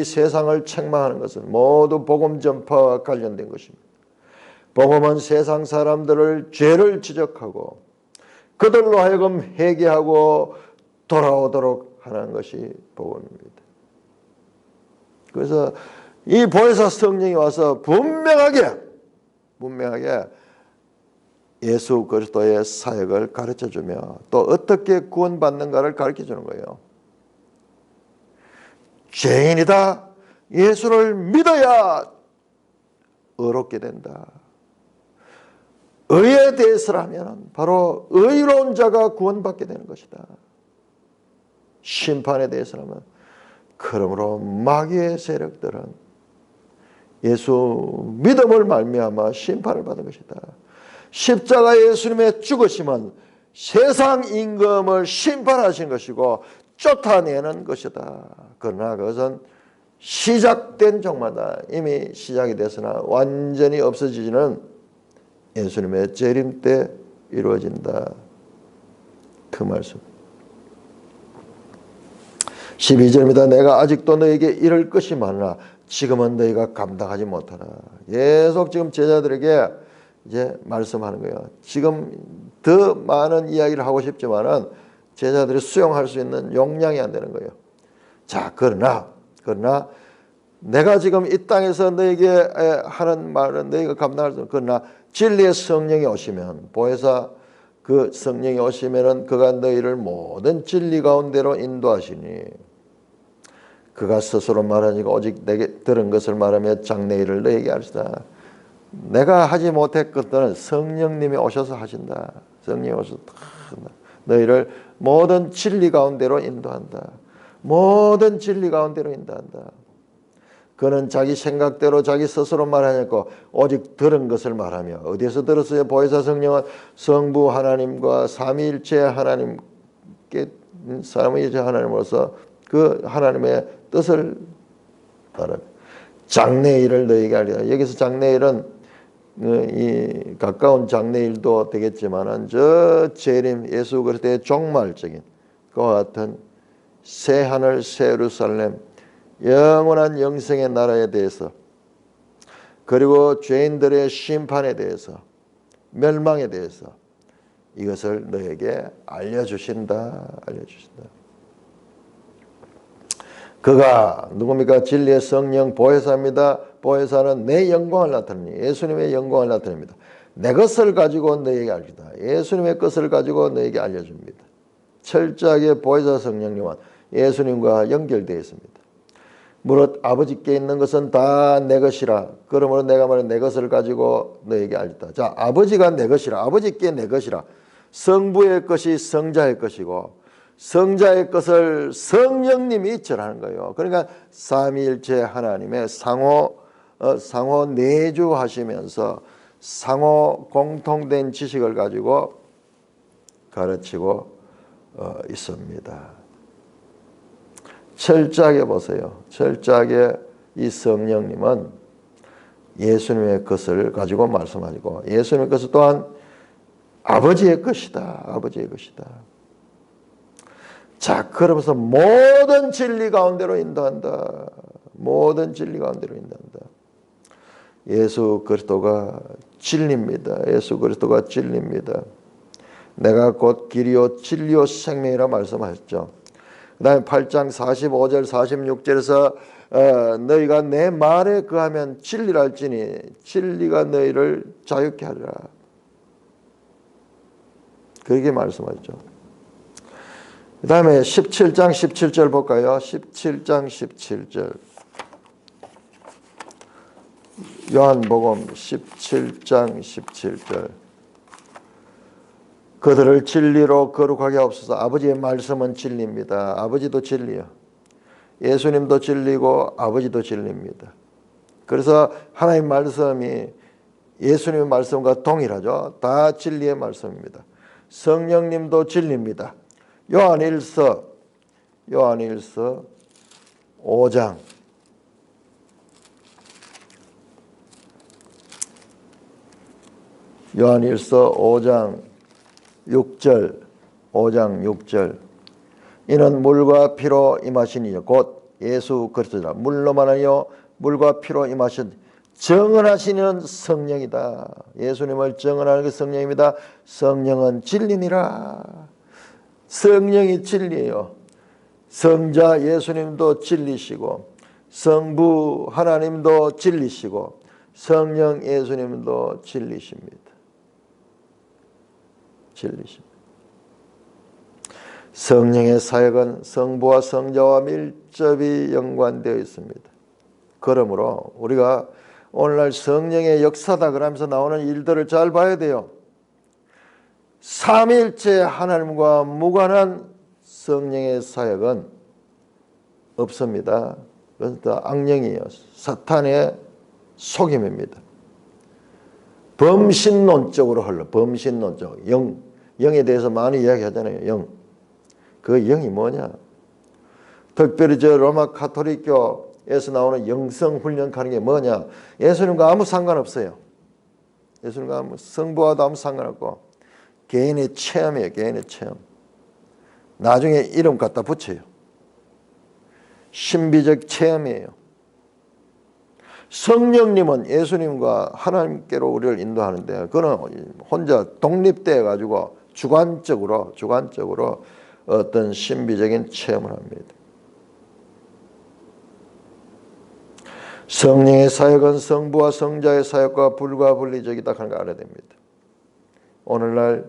세상을 책망하는 것은 모두 복음 전파와 관련된 것입니다. 복음은 세상 사람들을 죄를 지적하고 그들로 하여금 회개하고 돌아오도록 하는 것이 복음입니다. 그래서 이 보혜사 성령이 와서 분명하게 예수 그리스도의 사역을 가르쳐주며 또 어떻게 구원받는가를 가르쳐주는 거예요. 죄인이다. 예수를 믿어야 의롭게 된다. 의에 대해서라면 바로 의로운 자가 구원받게 되는 것이다. 심판에 대해서라면 그러므로 마귀의 세력들은 예수 믿음을 말미암아 심판을 받은 것이다. 십자가 예수님의 죽으심은 세상 임금을 심판하신 것이고 쫓아내는 것이다. 그러나 그것은 시작된 종마다 이미 시작이 됐으나 완전히 없어지지는 예수님의 재림 때 이루어진다. 그 말씀. 12절입니다. 내가 아직도 너에게 이를 것이 많으나 지금은 너희가 감당하지 못하라. 계속 지금 제자들에게 이제 말씀하는 거예요. 지금 더 많은 이야기를 하고 싶지만은 제자들이 수용할 수 있는 용량이 안 되는 거예요. 자, 그러나 내가 지금 이 땅에서 너에게 하는 말은 너희가 감당할 수 없는, 그러나 진리의 성령이 오시면, 보혜사 그 성령이 오시면은 그가 너희를 모든 진리 가운데로 인도하시니 그가 스스로 말하니까 오직 내게 들은 것을 말하며 장래일을 너희에게 하시다. 내가 하지 못했거든 성령님이 오셔서 하신다. 성령이 오셔서 너희를 모든 진리 가운데로 인도한다. 모든 진리 가운데로 인도한다. 그는 자기 생각대로 자기 스스로 말하냐고 오직 들은 것을 말하며. 어디에서 들었어요? 보혜사 성령은 성부 하나님과 삼위일체 하나님께 삼위일체 하나님으로서 그 하나님의 뜻을 말합니다. 장래일을 너희에게 알리라. 여기서 장래일은 이 가까운 장래일도 되겠지만은 저 재림 예수 그리스도의 종말적인 그와 같은 새 하늘 새 예루살렘 영원한 영생의 나라에 대해서 그리고 죄인들의 심판에 대해서 멸망에 대해서 이것을 너에게 알려주신다. 그가 누굽니까? 진리의 성령 보혜사입니다. 보혜사는 내 영광을 나타내니 예수님의 영광을 나타냅니다. 내 것을 가지고 너에게 알리다. 예수님의 것을 가지고 너에게 알려줍니다. 철저하게 보혜사 성령님은 예수님과 연결되어 있습니다. 무릇 아버지께 있는 것은 다 내 것이라. 그러므로 내가 말한 내 것을 가지고 너에게 알리다. 자, 아버지가 내 것이라. 아버지께 내 것이라. 성부의 것이 성자의 것이고 성자의 것을 성령님이 전하는 거예요. 그러니까 삼위일체 하나님의 상호 내주하시면서 상호 공통된 지식을 가지고 가르치고 있습니다. 철저하게 보세요. 철저하게 이 성령님은 예수님의 것을 가지고 말씀하시고 예수님의 것은 또한 아버지의 것이다. 아버지의 것이다. 자, 그러면서 모든 진리 가운데로 인도한다. 모든 진리 가운데로 인도한다. 예수 그리스도가 진리입니다. 예수 그리스도가 진리입니다. 내가 곧 길이요 진리요 생명이라 말씀하셨죠. 그 다음에 8장 45절 46절에서 너희가 내 말에 거하면 진리를 알지니 진리가 너희를 자유케 하리라. 그렇게 말씀하셨죠. 그 다음에 17장 17절 볼까요? 17장 17절 요한복음 17장 17절 그들을 진리로 거룩하게 하옵소서. 아버지의 말씀은 진리입니다. 아버지도 진리요. 예수님도 진리고 아버지도 진리입니다. 그래서 하나님 말씀이 예수님의 말씀과 동일하죠. 다 진리의 말씀입니다. 성령님도 진리입니다. 요한일서 5장 요한일서 5장 6절 이는 물과 피로 임하시니 곧 예수 그리스도라. 물로만 아니요 물과 피로 임하신 정언하시는 성령이다. 예수님을 정언하는 그 성령입니다. 성령은 진리니라. 성령이 진리예요. 성자 예수님도 진리시고 성부 하나님도 진리시고 성령 예수님도 진리십니다. 성령의 사역은 성부와 성자와 밀접히 연관되어 있습니다. 그러므로 우리가 오늘날 성령의 역사다 그러면서 나오는 일들을 잘 봐야 돼요. 삼위일체 하나님과 무관한 성령의 사역은 없습니다. 그것은 다 악령이에요. 사탄의 속임입니다. 범신론적으로 흘러. 범신론적. 영에 대해서 많이 이야기하잖아요. 영. 그 영이 뭐냐? 특별히 저 로마 카톨릭교에서 나오는 영성훈련 하는 게 뭐냐? 예수님과 아무 상관없어요. 예수님과 성부와도 아무 상관없고 개인의 체험이에요. 개인의 체험. 나중에 이름 갖다 붙여요. 신비적 체험이에요. 성령님은 예수님과 하나님께로 우리를 인도하는데 그는 혼자 독립되어 가지고 주관적으로 어떤 신비적인 체험을 합니다. 성령의 사역은 성부와 성자의 사역과 불가분리적이다 하는 걸 알아야 됩니다. 오늘날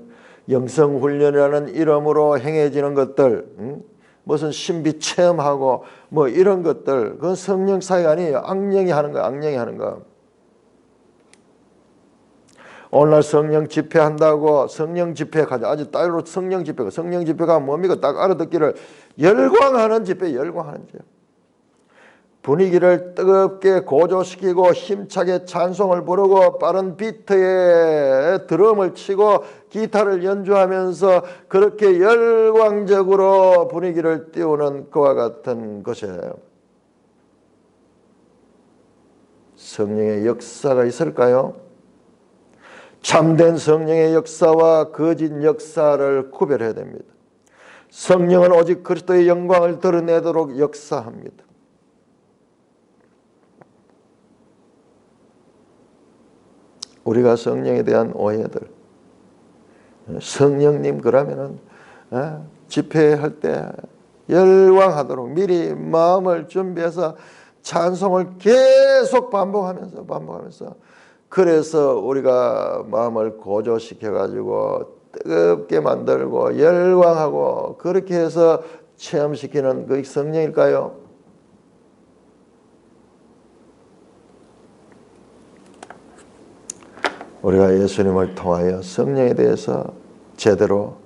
영성훈련이라는 이름으로 행해지는 것들, 무슨 신비 체험하고 뭐 이런 것들, 그건 성령 사역 아니에요. 악령이 하는 거, 악령이 하는 거. 오늘날 성령 집회한다고 성령 집회 가자. 아주 따로 성령 집회가 뭡니까? 딱 알아듣기를 열광하는 집회, 열광하는 집회. 분위기를 뜨겁게 고조시키고 힘차게 찬송을 부르고 빠른 비트에 드럼을 치고 기타를 연주하면서 그렇게 열광적으로 분위기를 띄우는 그와 같은 것이에요. 성령의 역사가 있을까요? 참된 성령의 역사와 거짓 역사를 구별해야 됩니다. 성령은 오직 그리스도의 영광을 드러내도록 역사합니다. 우리가 성령에 대한 오해들, 성령님 그러면은 집회할 때 열광하도록 미리 마음을 준비해서 찬송을 계속 반복하면서 그래서 우리가 마음을 고조시켜 가지고 뜨겁게 만들고 열광하고 그렇게 해서 체험시키는 그 성령일까요? 우리가 예수님을 통하여 성령에 대해서 제대로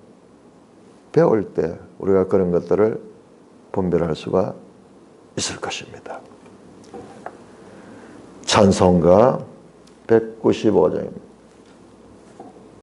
배울 때 우리가 그런 것들을 분별할 수가 있을 것입니다. 찬송가 195장입니다.